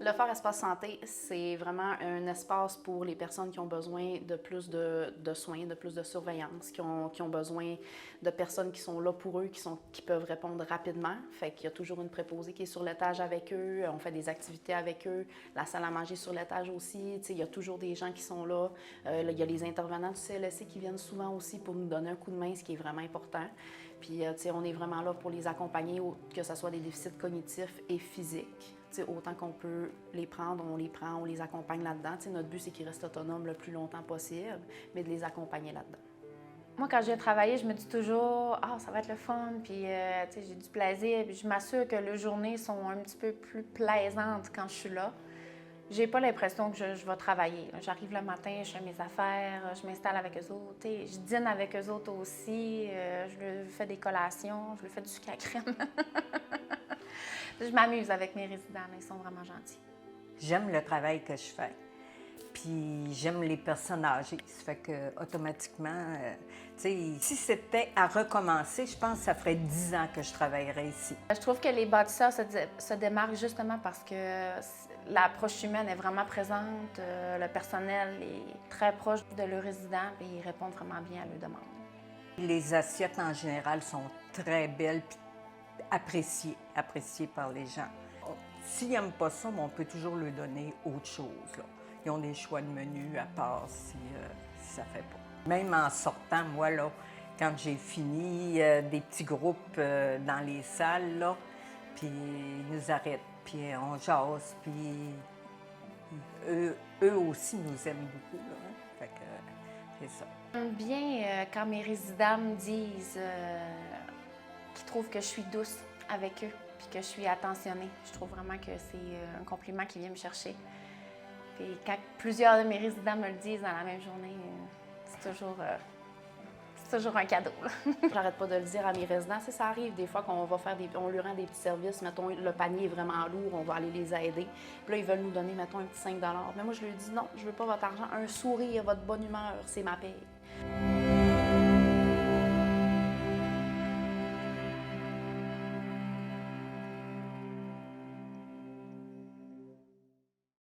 Le Fort Espace Santé, c'est vraiment un espace pour les personnes qui ont besoin de plus de soins, de plus de surveillance, qui ont besoin de personnes qui sont là pour eux, qui peuvent répondre rapidement. Fait qu'il y a toujours une préposée qui est sur l'étage avec eux, on fait des activités avec eux, la salle à manger sur l'étage aussi. Il y a toujours des gens qui sont là. Il y a les intervenants du CLSC qui viennent souvent aussi pour nous donner un coup de main, ce qui est vraiment important. Puis, on est vraiment là pour les accompagner, que ce soit des déficits cognitifs et physiques. Autant qu'on peut les prendre, on les prend, on les accompagne là-dedans. Notre but, c'est qu'ils restent autonomes le plus longtemps possible, mais de les accompagner là-dedans. Moi, quand je viens travailler, je me dis toujours « Ah, ça va être le fun », puis j'ai du plaisir, puis je m'assure que les journées sont un petit peu plus plaisantes quand je suis là. J'ai pas l'impression que je vais travailler. J'arrive le matin, je fais mes affaires, je m'installe avec eux autres. Je dîne avec eux autres aussi, je leur fais des collations, je leur fais du sucre à crème. Je m'amuse avec mes résidents, ils sont vraiment gentils. J'aime le travail que je fais, puis j'aime les personnes âgées. Ça fait que automatiquement, si c'était à recommencer, je pense que ça ferait 10 ans que je travaillerais ici. Je trouve que les bâtisseurs se démarquent justement parce que l'approche humaine est vraiment présente, le personnel est très proche de leurs résidents et ils répondent vraiment bien à leurs demandes. Les assiettes en général sont très belles puis appréciées par les gens. S'ils n'aiment pas ça, on peut toujours leur donner autre chose, là. Ils ont des choix de menu à part si ça ne fait pas. Même en sortant, moi, là, quand j'ai fini, des petits groupes dans les salles, là, puis ils nous arrêtent, puis on jase, puis eux aussi nous aiment beaucoup, là, hein? Fait que c'est ça. J'aime bien quand mes résidents me disent qu'ils trouvent que je suis douce avec eux puis que je suis attentionnée. Je trouve vraiment que c'est un compliment qui vient me chercher. Puis quand plusieurs de mes résidents me le disent dans la même journée, c'est toujours un cadeau. J'arrête pas de le dire à mes résidents. Ça arrive des fois qu'on va faire on leur rend des petits services. Mettons, le panier est vraiment lourd, on va aller les aider. Puis là, ils veulent nous donner, mettons, un petit 5 $. Mais moi, je leur dis non, je veux pas votre argent. Un sourire, votre bonne humeur, c'est ma paye.